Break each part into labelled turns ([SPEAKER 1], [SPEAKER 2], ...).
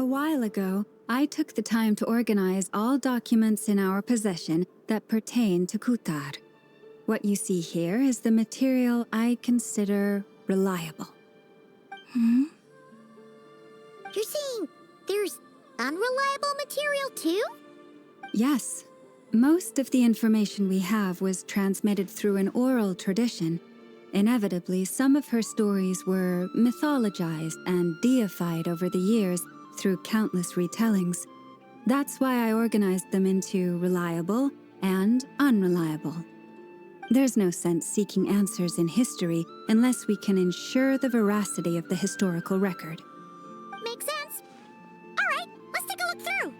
[SPEAKER 1] A while ago, I took the time to organize all documents in our possession that pertain to Kutar. What you see here is the material I consider reliable.
[SPEAKER 2] Hmm? You're saying there's unreliable material too?
[SPEAKER 1] Yes. Most of the information we have was transmitted through an oral tradition. Inevitably, some of her stories were mythologized and deified over the years through countless retellings. That's why I organized them into reliable and unreliable. There's no sense seeking answers in history unless we can ensure the veracity of the historical record.
[SPEAKER 2] Makes sense. All right, let's take a look through.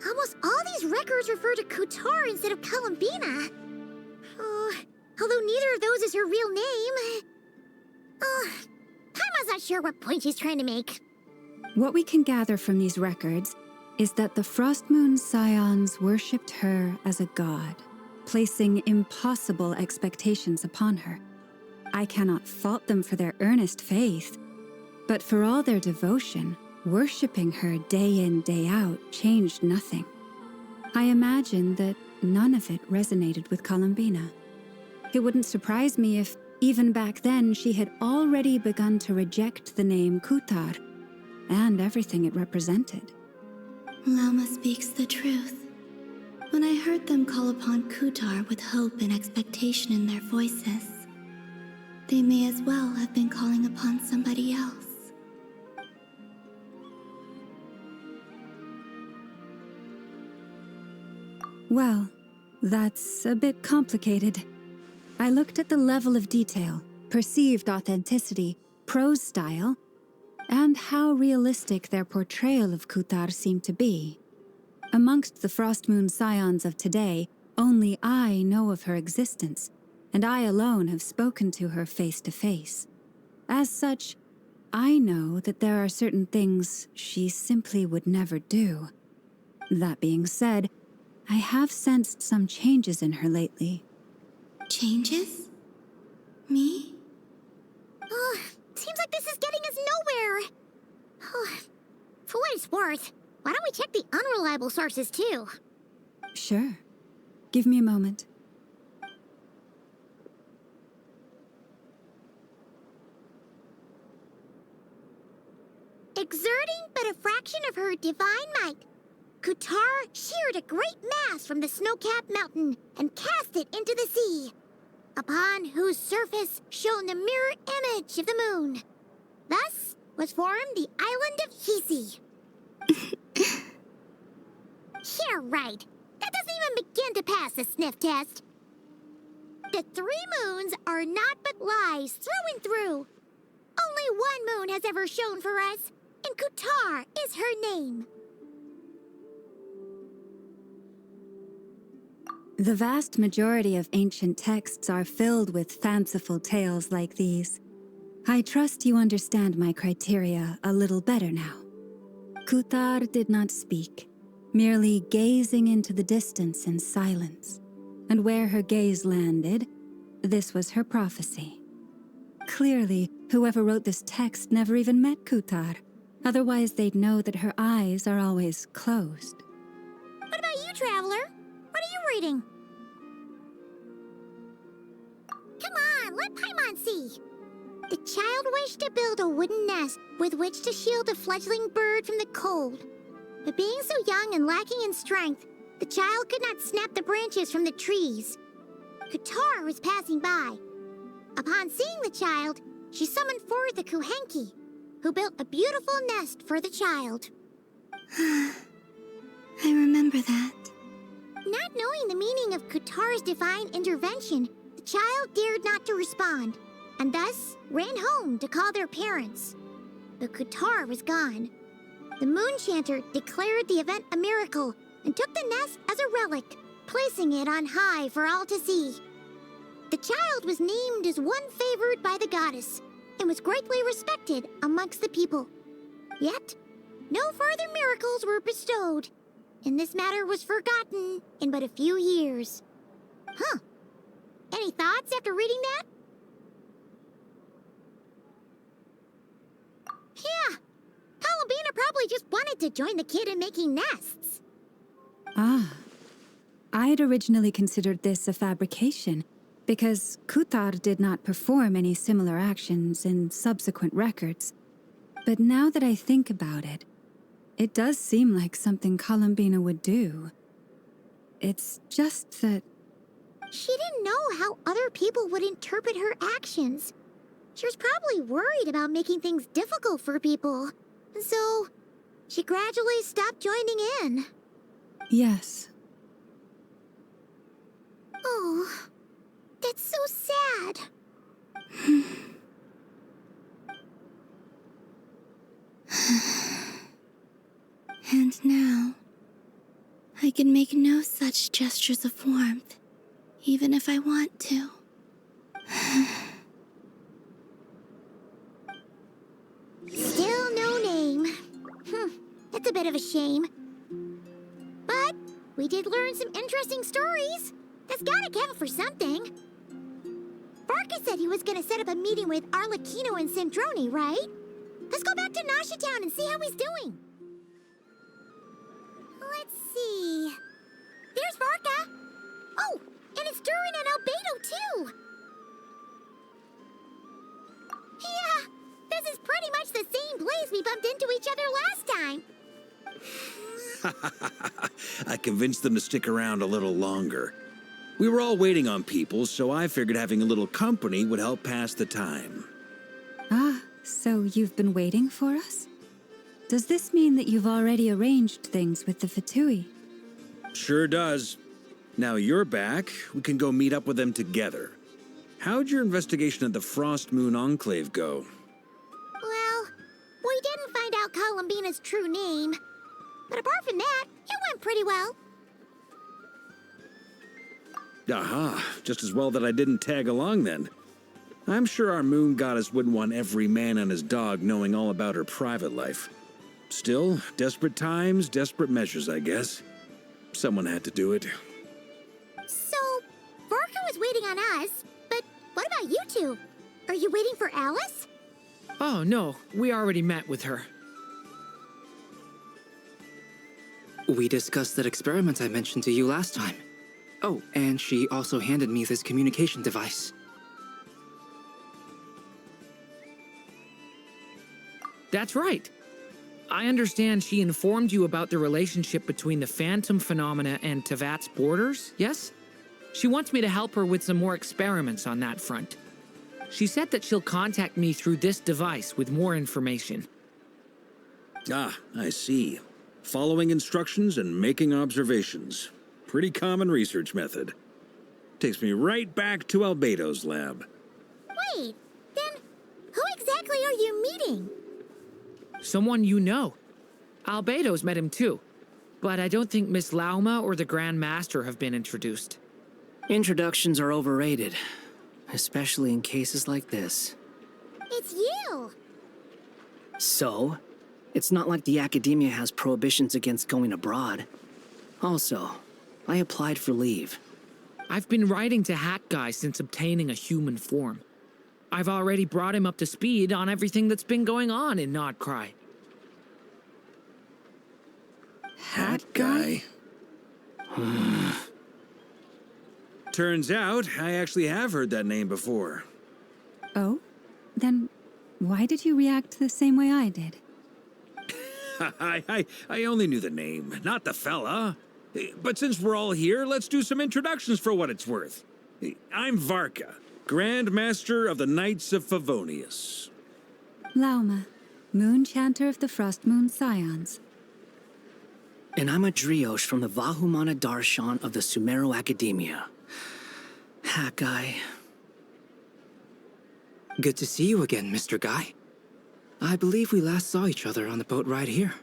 [SPEAKER 2] Almost all these records refer to Kutar instead of Columbina. Although neither of those is her real name. Paimon's not sure what point she's trying to make.
[SPEAKER 1] What we can gather from these records is that the Frost Moon Scions worshipped her as a god, placing impossible expectations upon her. I cannot fault them for their earnest faith, but for all their devotion, worshipping her day in, day out changed nothing. I imagine that none of it resonated with Columbina. It wouldn't surprise me if, even back then, she had already begun to reject the name Kutar and everything it represented.
[SPEAKER 3] Lama speaks the truth. When I heard them call upon Kutar with hope and expectation in their voices, they may as well have been calling upon somebody else.
[SPEAKER 1] Well, that's a bit complicated. I looked at the level of detail, perceived authenticity, prose style, and how realistic their portrayal of Kutar seemed to be. Amongst the Frost Moon Scions of today, only I know of her existence, and I alone have spoken to her face to face. As such, I know that there are certain things she simply would never do. That being said, I have sensed some changes in her lately.
[SPEAKER 3] Changes? Me?
[SPEAKER 2] Seems like this is getting us nowhere. For what it's worth, why don't we check the unreliable sources too?
[SPEAKER 1] Sure. Give me a moment.
[SPEAKER 2] Exerting but a fraction of her divine might, Kutar sheared a great mass from the snow-capped mountain and cast it into the sea, upon whose surface shone the mirror image of the moon. Thus was formed the island of Hisi. Yeah, right. That doesn't even begin to pass the sniff test. The 3 moons are naught but lies through and through. Only one moon has ever shone for us, and Kutar is her name.
[SPEAKER 1] The vast majority of ancient texts are filled with fanciful tales like these. I trust you understand my criteria a little better now. Kutar did not speak, merely gazing into the distance in silence. And where her gaze landed, this was her prophecy. Clearly, whoever wrote this text never even met Kutar. Otherwise, they'd know that her eyes are always closed.
[SPEAKER 2] What about you, Traveler? What are you reading? Come on, let Paimon see. The child wished to build a wooden nest with which to shield a fledgling bird from the cold. But being so young and lacking in strength, the child could not snap the branches from the trees. Kutar was passing by. Upon seeing the child, she summoned forth the Kuhenki, who built a beautiful nest for the child.
[SPEAKER 3] I remember that.
[SPEAKER 2] Not knowing the meaning of Kutar's divine intervention, the child dared not to respond, and thus ran home to call their parents. But Kutar was gone. The moon chanter declared the event a miracle and took the nest as a relic, placing it on high for all to see. The child was named as one favored by the goddess and was greatly respected amongst the people. Yet, no further miracles were bestowed. and this matter was forgotten in but a few years. Huh. Any thoughts after reading that? Yeah. Columbina probably just wanted to join the kid in making nests.
[SPEAKER 1] Ah. I'd originally considered this a fabrication, because Kutar did not perform any similar actions in subsequent records. But now that I think about it, it does seem like something Columbina would do. It's just that...
[SPEAKER 2] She didn't know how other people would interpret her actions. She was probably worried about making things difficult for people. So, she gradually stopped joining in.
[SPEAKER 1] Yes.
[SPEAKER 2] Oh, that's so sad.
[SPEAKER 3] And now, I can make no such gestures of warmth, even if I want to.
[SPEAKER 2] Still no name. That's a bit of a shame. But we did learn some interesting stories. That's gotta count for something. Varka said he was gonna set up a meeting with Arlecchino and Sandrone, right? Let's go back to Nasha Town and see how he's doing. Let's see. There's Varka. Oh, and it's Durin and Albedo too. Yeah, this is pretty much the same place we bumped into each other last time.
[SPEAKER 4] I convinced them to stick around a little longer. We were all waiting on people, so I figured having a little company would help pass the time.
[SPEAKER 1] Ah, so you've been waiting for us? Does this mean that you've already arranged things with the Fatui?
[SPEAKER 4] Sure does. Now you're back, we can go meet up with them together. How'd your investigation at the Frost Moon Enclave go?
[SPEAKER 2] Well, we didn't find out Columbina's true name. But apart from that, it went pretty well.
[SPEAKER 4] Aha, just as well that I didn't tag along then. I'm sure our moon goddess wouldn't want every man and his dog knowing all about her private life. Still, desperate times, desperate measures, I guess. Someone had to do it.
[SPEAKER 2] So, Varka was waiting on us, but what about you two? Are you waiting for Alice?
[SPEAKER 5] Oh, no. We already met with her.
[SPEAKER 6] We discussed that experiment I mentioned to you last time. Oh, and she also handed me this communication device.
[SPEAKER 5] That's right. I understand she informed you about the relationship between the phantom phenomena and Tevat's borders, yes? She wants me to help her with some more experiments on that front. She said that she'll contact me through this device with more information.
[SPEAKER 4] Ah, I see. Following instructions and making observations. Pretty common research method. Takes me right back to Albedo's lab.
[SPEAKER 2] Wait, then who exactly are you meeting?
[SPEAKER 5] Someone you know. Albedo's met him too. But I don't think Miss Lauma or the Grand Master have been introduced.
[SPEAKER 7] Introductions are overrated, especially in cases like this.
[SPEAKER 2] It's you!
[SPEAKER 7] So, it's not like the academia has prohibitions against going abroad. Also, I applied for leave.
[SPEAKER 5] I've been writing to Hat Guy since obtaining a human form. I've already brought him up to speed on everything that's been going on in Nodcry.
[SPEAKER 4] Hat guy? Turns out, I actually have heard that name before.
[SPEAKER 1] Oh? Then why did you react the same way I did?
[SPEAKER 4] I only knew the name, not the fella. But since we're all here, let's do some introductions for what it's worth. I'm Varka, Grand Master of the Knights of Favonius.
[SPEAKER 1] Lauma, Moon Chanter of the Frost Moon Scions.
[SPEAKER 7] And I'm a Driosh from the Vahumana Darshan of the Sumero Academia. Hat guy.
[SPEAKER 6] Good to see you again, Mr. Guy. I believe we last saw each other on the boat ride here.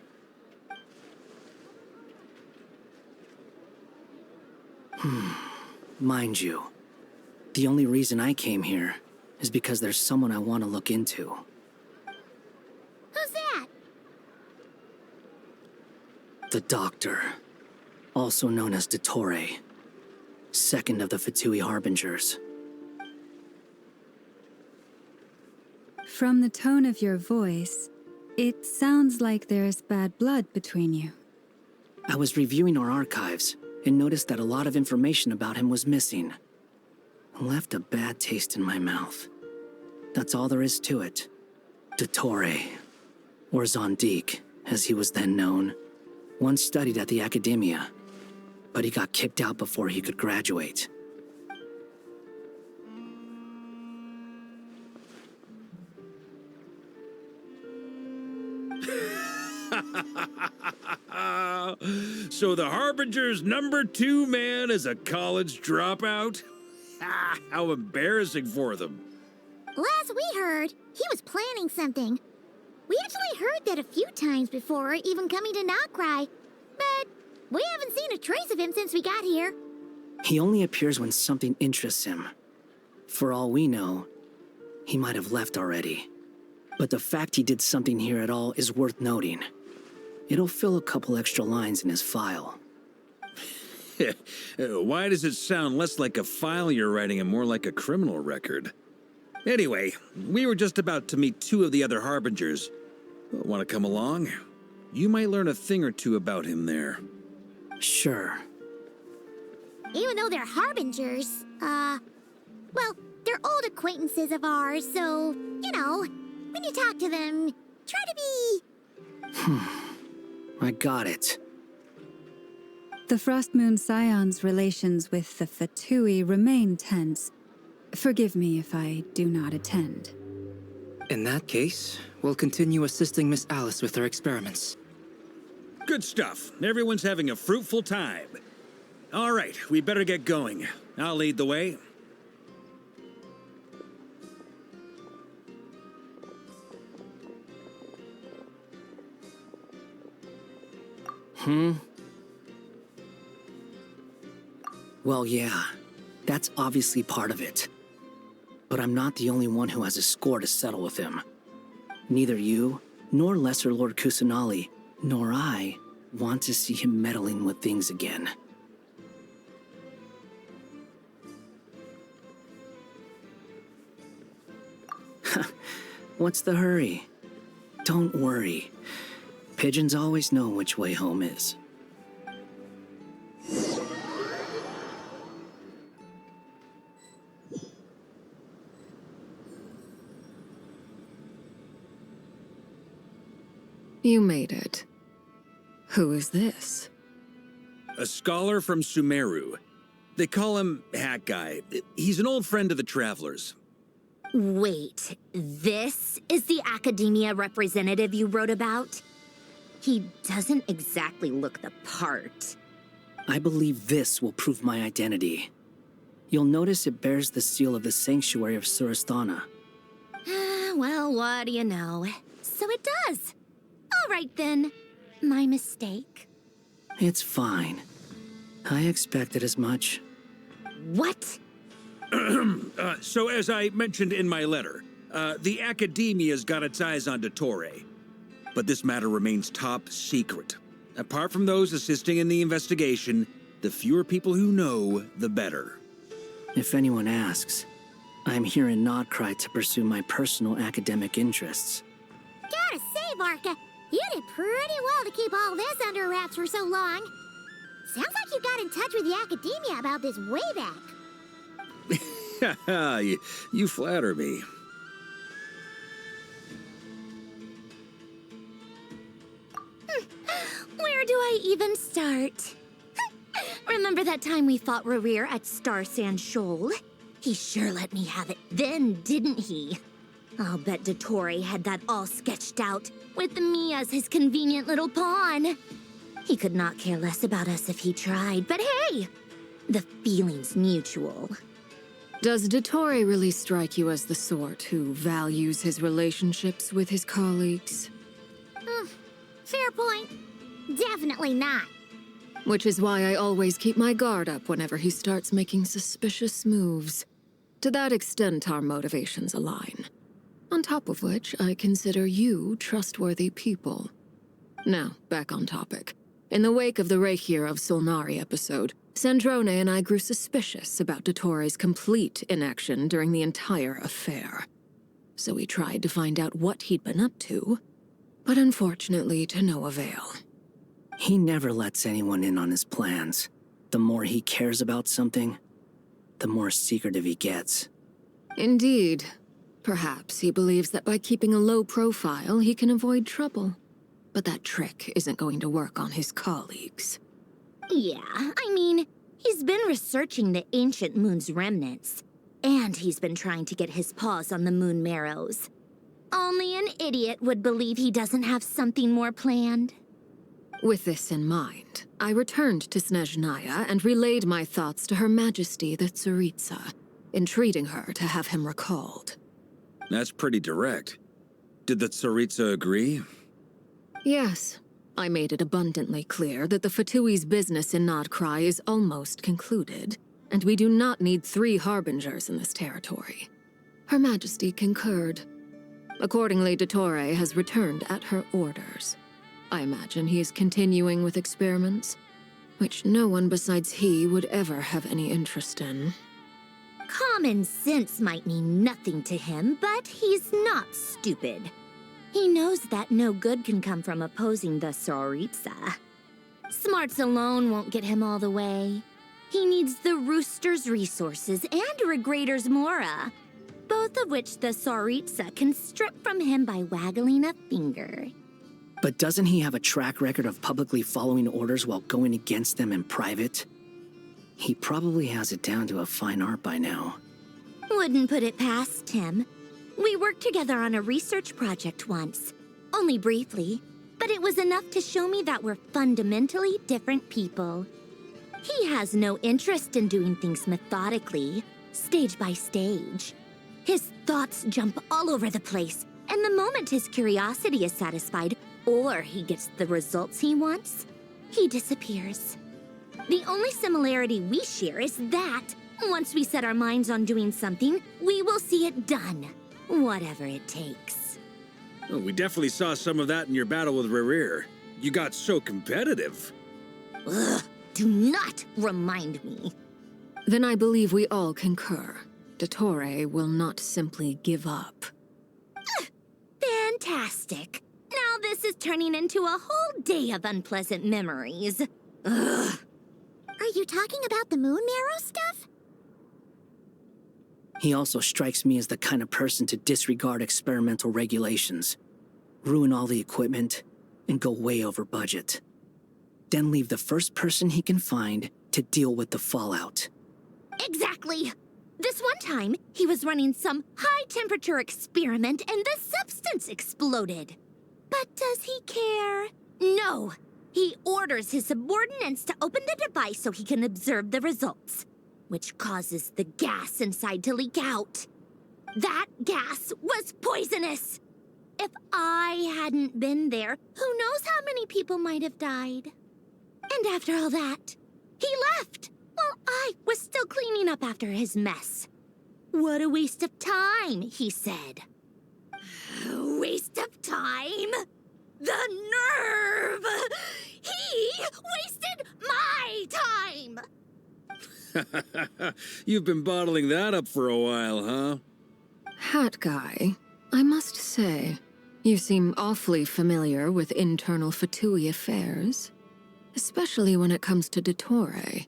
[SPEAKER 7] Mind you, the only reason I came here is because there's someone I want to look into.
[SPEAKER 2] Who's that?
[SPEAKER 7] The doctor. also known as Dottore, second of the Fatui Harbingers.
[SPEAKER 1] From the tone of your voice, it sounds like there's bad blood between you.
[SPEAKER 7] I was reviewing our archives and noticed that a lot of information about him was missing. It left a bad taste in my mouth. That's all there is to it. Dottore, or Zondique, as he was then known, once studied at the Academia, but he got kicked out before he could graduate.
[SPEAKER 4] So the Harbinger's #2 man is a college dropout? How embarrassing for them.
[SPEAKER 2] Last we heard, he was planning something. We actually heard that a few times before, even coming to Nocturne, but we haven't seen a trace of him since we got here.
[SPEAKER 7] He only appears when something interests him. For all we know, he might have left already. But the fact he did something here at all is worth noting. It'll fill a couple extra lines in his file.
[SPEAKER 4] Why does it sound less like a file you're writing and more like a criminal record? Anyway, we were just about to meet 2 of the other Harbingers. Want to come along? You might learn a thing or two about him there.
[SPEAKER 7] Sure.
[SPEAKER 2] Even though they're Harbingers, well, they're old acquaintances of ours, so, you know, when you talk to them, try to be...
[SPEAKER 7] I got it.
[SPEAKER 1] The Frost Moon Scion's relations with the Fatui remain tense. Forgive me if I do not attend.
[SPEAKER 6] In that case, we'll continue assisting Miss Alice with her experiments.
[SPEAKER 4] Good stuff. Everyone's having a fruitful time. All right, we better get going. I'll lead the way.
[SPEAKER 7] Well, yeah, that's obviously part of it. But I'm not the only one who has a score to settle with him. Neither you, nor Lesser Lord Kusanali, nor I want to see him meddling with things again. What's the hurry? Don't worry. Pigeons always know which way home is.
[SPEAKER 8] You made it. Who is this?
[SPEAKER 4] A scholar from Sumeru. They call him Hat Guy. He's an old friend of the Travelers.
[SPEAKER 9] Wait, this is the Academia representative you wrote about? He doesn't exactly look the part.
[SPEAKER 7] I believe this will prove my identity. You'll notice it bears the seal of the Sanctuary of Surasthana.
[SPEAKER 9] Well, what do you know? So it does. All right then. My mistake.
[SPEAKER 7] It's fine. I expected as much.
[SPEAKER 9] What?
[SPEAKER 4] So as I mentioned in my letter, the Academia's got its eyes on Dottore. But this matter remains top secret. Apart from those assisting in the investigation, the fewer people who know, the better.
[SPEAKER 7] If anyone asks, I'm here in Nocturne to pursue my personal academic interests.
[SPEAKER 2] Gotta say, Varka, you did pretty well to keep all this under wraps for so long. Sounds like you got in touch with the Academia about this way back.
[SPEAKER 4] You flatter me.
[SPEAKER 9] Where do I even start? Remember that time we fought Rerir at Star Sand Shoal? He sure let me have it then, didn't he? I'll bet Dottore had that all sketched out, with me as his convenient little pawn. He could not care less about us if he tried, but hey! The feeling's mutual.
[SPEAKER 8] Does Dottore really strike you as the sort who values his relationships with his colleagues?
[SPEAKER 2] Fair point. Definitely not.
[SPEAKER 8] Which is why I always keep my guard up whenever he starts making suspicious moves. To that extent, our motivations align. On top of which, I consider you trustworthy people. Now, back on topic. In the wake of the Reikir of Solnari episode, Sandrone and I grew suspicious about Dottore's complete inaction during the entire affair. So we tried to find out what he'd been up to, but unfortunately to no avail.
[SPEAKER 7] He never lets anyone in on his plans. The more he cares about something, the more secretive he gets.
[SPEAKER 8] Indeed. Perhaps he believes that by keeping a low profile, he can avoid trouble. But that trick isn't going to work on his colleagues.
[SPEAKER 9] Yeah, I mean, he's been researching the ancient moon's remnants. And he's been trying to get his paws on the moon marrows. Only an idiot would believe he doesn't have something more planned.
[SPEAKER 8] With this in mind, I returned to Snezhnaya and relayed my thoughts to Her Majesty the Tsaritsa, entreating her to have him recalled.
[SPEAKER 4] That's pretty direct. Did the Tsaritsa agree?
[SPEAKER 8] Yes. I made it abundantly clear that the Fatui's business in Nodcry is almost concluded, and we do not need 3 harbingers in this territory. Her Majesty concurred. Accordingly, Dottore has returned at her orders. I imagine he is continuing with experiments, which no one besides he would ever have any interest in.
[SPEAKER 9] Common sense might mean nothing to him, but he's not stupid. He knows that no good can come from opposing the Tsaritsa. Smarts alone won't get him all the way. He needs the Rooster's resources and Regrator's Mora, both of which the Tsaritsa can strip from him by waggling a finger.
[SPEAKER 7] But doesn't he have a track record of publicly following orders while going against them in private? He probably has it down to a fine art by now.
[SPEAKER 9] Wouldn't put it past him. We worked together on a research project once. Only briefly, but it was enough to show me that we're fundamentally different people. He has no interest in doing things methodically, stage by stage. His thoughts jump all over the place, and the moment his curiosity is satisfied, or he gets the results he wants, he disappears. The only similarity we share is that, once we set our minds on doing something, we will see it done, whatever it takes.
[SPEAKER 4] Well, we definitely saw some of that in your battle with Rerir. You got so competitive.
[SPEAKER 9] Ugh, do not remind me.
[SPEAKER 8] Then I believe we all concur. Dottore will not simply give up.
[SPEAKER 9] Fantastic. Now this is turning into a whole day of unpleasant memories. Ugh.
[SPEAKER 2] Are you talking about the moon marrow stuff?
[SPEAKER 7] He also strikes me as the kind of person to disregard experimental regulations, ruin all the equipment, and go way over budget. Then leave the first person he can find to deal with the fallout.
[SPEAKER 9] Exactly. This one time, he was running some high-temperature experiment and the substance exploded. But does he care? No. He orders his subordinates to open the device so he can observe the results, which causes the gas inside to leak out. That gas was poisonous. If I hadn't been there, who knows how many people might have died. And after all that, he left while I was still cleaning up after his mess. What a waste of time, he said. Waste of time? The nerve! He wasted my time!
[SPEAKER 4] You've been bottling that up for a while, huh?
[SPEAKER 8] Hat guy, I must say, you seem awfully familiar with internal Fatui affairs. Especially when it comes to Dottore.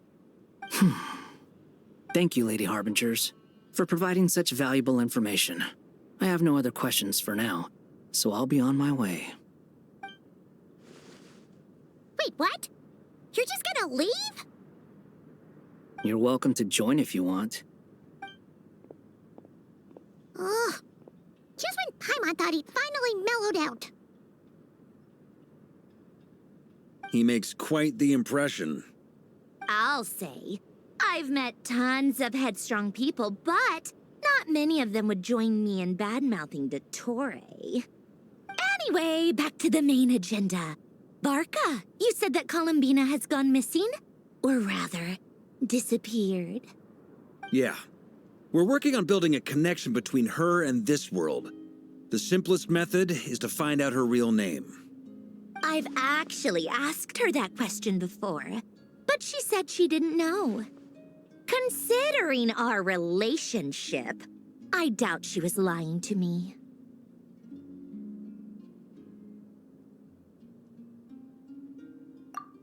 [SPEAKER 7] Thank you, Lady Harbingers, for providing such valuable information. I have no other questions for now, so I'll be on my way.
[SPEAKER 2] Wait, what? You're just gonna leave?
[SPEAKER 7] You're welcome to join if you want.
[SPEAKER 2] Ugh. Just when Paimon thought he'd finally mellowed out.
[SPEAKER 4] He makes quite the impression.
[SPEAKER 9] I'll say. I've met tons of headstrong people, but not many of them would join me in bad-mouthing Dottore. Anyway, back to the main agenda. Barca, you said that Columbina has gone missing? Or rather, disappeared.
[SPEAKER 4] Yeah. We're working on building a connection between her and this world. The simplest method is to find out her real name.
[SPEAKER 9] I've actually asked her that question before, but she said she didn't know. Considering our relationship, I doubt she was lying to me.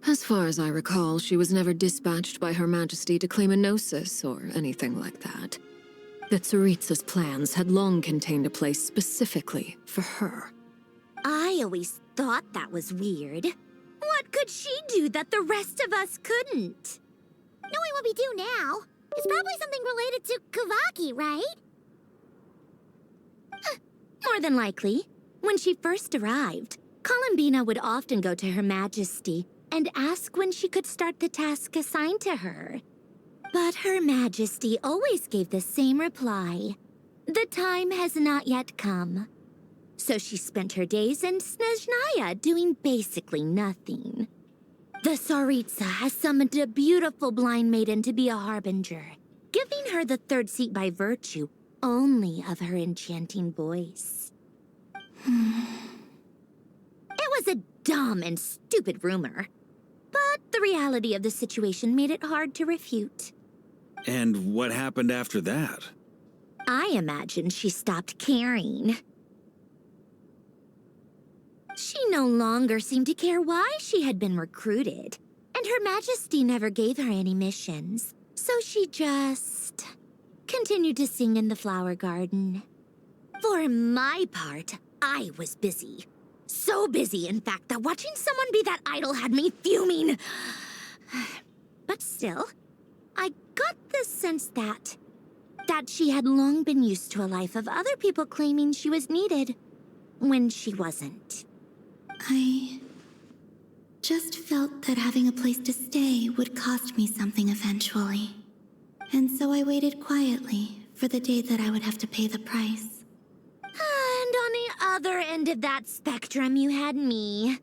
[SPEAKER 8] As far as I recall, she was never dispatched by Her Majesty to claim a gnosis or anything like that. The Tsaritsa's plans had long contained a place specifically for her.
[SPEAKER 9] I always thought that was weird. What could she do that the rest of us couldn't?
[SPEAKER 2] Knowing what we do now, it's probably something related to Kavaki, right?
[SPEAKER 9] More than likely. When she first arrived, Columbina would often go to Her Majesty and ask when she could start the task assigned to her. But Her Majesty always gave the same reply. The time has not yet come. So she spent her days in Snezhnaya doing basically nothing. The Tsaritsa has summoned a beautiful blind maiden to be a harbinger, giving her the third seat by virtue only of her enchanting voice. It was a dumb and stupid rumor, but the reality of the situation made it hard to refute.
[SPEAKER 4] And what happened after that?
[SPEAKER 9] I imagine she stopped caring. She no longer seemed to care why she had been recruited, and Her Majesty never gave her any missions, so she just continued to sing in the flower garden. For my part, I was busy. So busy, in fact, that watching someone be that idol had me fuming. But still, I got the sense that she had long been used to a life of other people claiming she was needed when she wasn't.
[SPEAKER 3] I just felt that having a place to stay would cost me something eventually. And so I waited quietly for the day that I would have to pay the price.
[SPEAKER 9] And on the other end of that spectrum, you had me.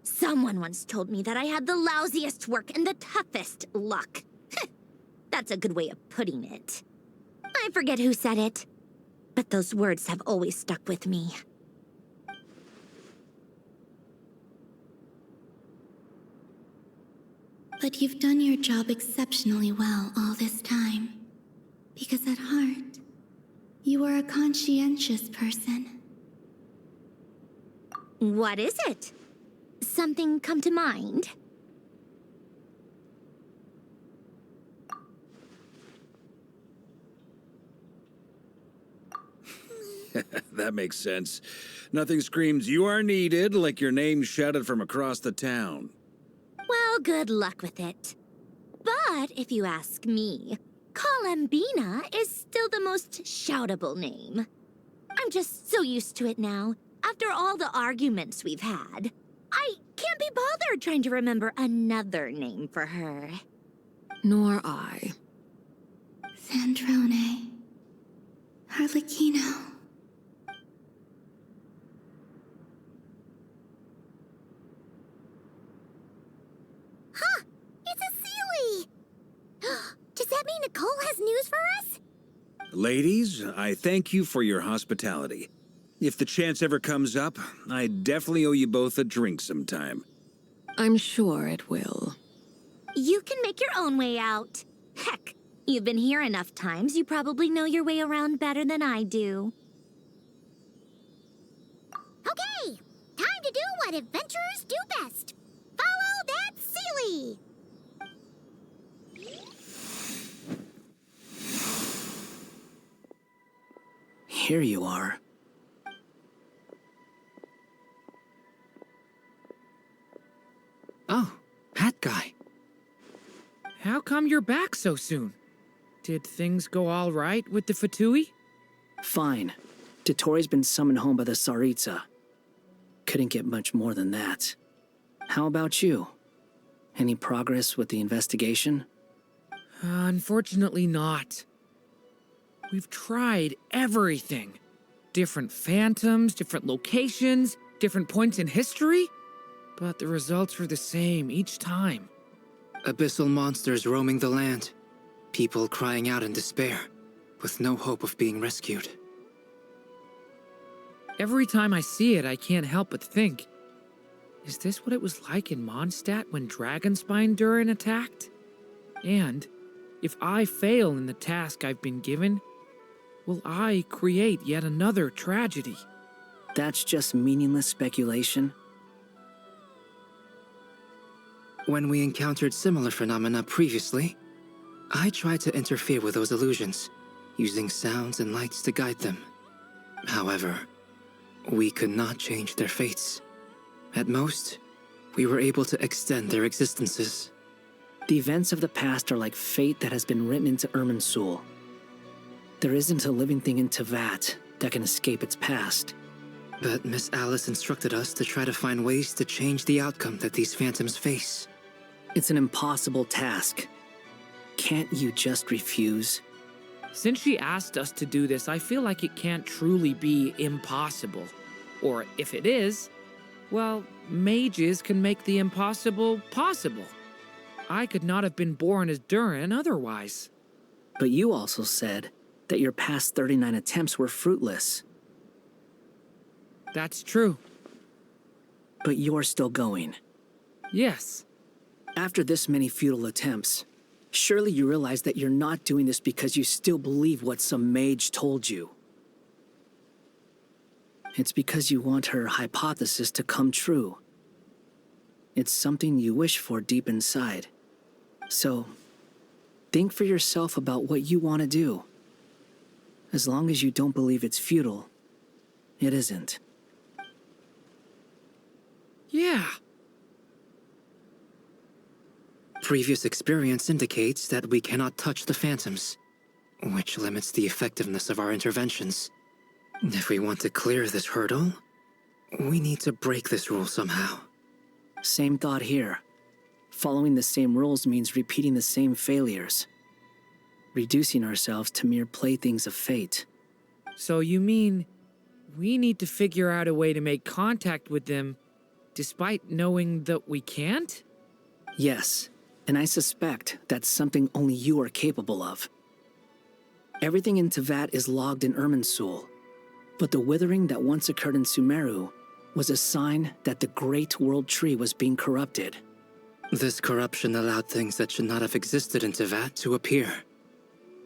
[SPEAKER 9] Someone once told me that I had the lousiest work and the toughest luck. That's a good way of putting it. I forget who said it, but those words have always stuck with me.
[SPEAKER 3] But you've done your job exceptionally well all this time. Because at heart, you are a conscientious person.
[SPEAKER 9] What is it? Something come to mind?
[SPEAKER 4] That makes sense. Nothing screams you are needed like your name shouted from across the town.
[SPEAKER 9] Well, good luck with it. But if you ask me, Columbina is still the most shoutable name. I'm just so used to it now, after all the arguments we've had. I can't be bothered trying to remember another name for her.
[SPEAKER 8] Nor I.
[SPEAKER 3] Sandrone. Harlequino.
[SPEAKER 2] Huh! It's a Sealy! Does that mean Nicole has news for us?
[SPEAKER 4] Ladies, I thank you for your hospitality. If the chance ever comes up, I definitely owe you both a drink sometime.
[SPEAKER 8] I'm sure it will.
[SPEAKER 9] You can make your own way out. Heck, you've been here enough times, you probably know your way around better than I do.
[SPEAKER 2] Okay! Time to do what adventurers do best. Follow that Sealy!
[SPEAKER 7] Here you are.
[SPEAKER 6] Oh, that guy.
[SPEAKER 5] How come you're back so soon? Did things go all right with the Fatui?
[SPEAKER 7] Fine. Dotori's been summoned home by the Tsaritsa. Couldn't get much more than that. How about you? Any progress with the investigation?
[SPEAKER 5] Unfortunately not. We've tried everything. Different phantoms, different locations, different points in history. But the results were the same each time.
[SPEAKER 6] Abyssal monsters roaming the land. People crying out in despair, with no hope of being rescued.
[SPEAKER 5] Every time I see it, I can't help but think, Is this what it was like in Mondstadt when Dragonspine Durin attacked? And if I fail in the task I've been given, will I create yet another tragedy?
[SPEAKER 7] That's just meaningless speculation.
[SPEAKER 6] When we encountered similar phenomena previously, I tried to interfere with those illusions, using sounds and lights to guide them. However, we could not change their fates. At most, we were able to extend their existences.
[SPEAKER 7] The events of the past are like fate that has been written into Irminsul. There isn't a living thing in Teyvat that can escape its past.
[SPEAKER 6] But Miss Alice instructed us to try to find ways to change the outcome that these phantoms face.
[SPEAKER 7] It's an impossible task. Can't you just refuse?
[SPEAKER 5] Since she asked us to do this, I feel like it can't truly be impossible. Or if it is, well, mages can make the impossible possible. I could not have been born as Durin otherwise.
[SPEAKER 7] But you also said that your past 39 attempts were fruitless.
[SPEAKER 5] That's true.
[SPEAKER 7] But you're still going.
[SPEAKER 5] Yes.
[SPEAKER 7] After this many futile attempts, surely you realize that you're not doing this because you still believe what some mage told you. It's because you want her hypothesis to come true. It's something you wish for deep inside. So, think for yourself about what you want to do. As long as you don't believe it's futile, it isn't.
[SPEAKER 5] Yeah.
[SPEAKER 6] Previous experience indicates that we cannot touch the phantoms, which limits the effectiveness of our interventions. If we want to clear this hurdle, we need to break this rule somehow.
[SPEAKER 7] Same thought here. Following the same rules means repeating the same failures. Reducing ourselves to mere playthings of fate.
[SPEAKER 5] So you mean we need to figure out a way to make contact with them despite knowing that we can't?
[SPEAKER 7] Yes, and I suspect that's something only you are capable of. Everything in Teyvat is logged in Irminsul, but the withering that once occurred in Sumeru was a sign that the Great World Tree was being corrupted.
[SPEAKER 6] This corruption allowed things that should not have existed in Teyvat to appear.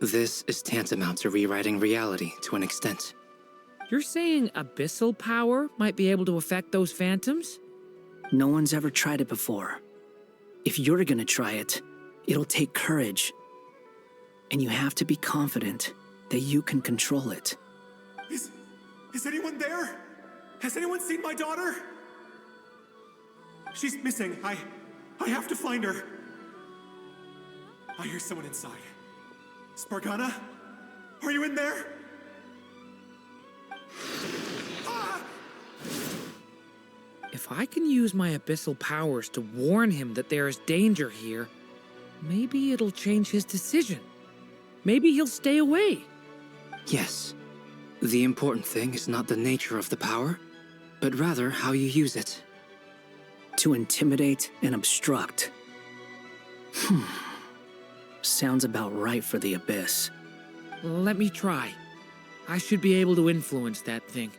[SPEAKER 6] This is tantamount to rewriting reality to an extent.
[SPEAKER 5] You're saying abyssal power might be able to affect those phantoms?
[SPEAKER 7] No one's ever tried it before. If you're gonna try it, it'll take courage. And you have to be confident that you can control it.
[SPEAKER 10] Is anyone there? Has anyone seen my daughter? She's missing. I have to find her. I hear someone inside. Spargana? Are you in there? Ah!
[SPEAKER 5] If I can use my abyssal powers to warn him that there is danger here, maybe it'll change his decision. Maybe he'll stay away.
[SPEAKER 6] Yes. The important thing is not the nature of the power, but rather how you use it.
[SPEAKER 7] To intimidate and obstruct. Sounds about right for the Abyss.
[SPEAKER 5] Let me try. I should be able to influence that thing.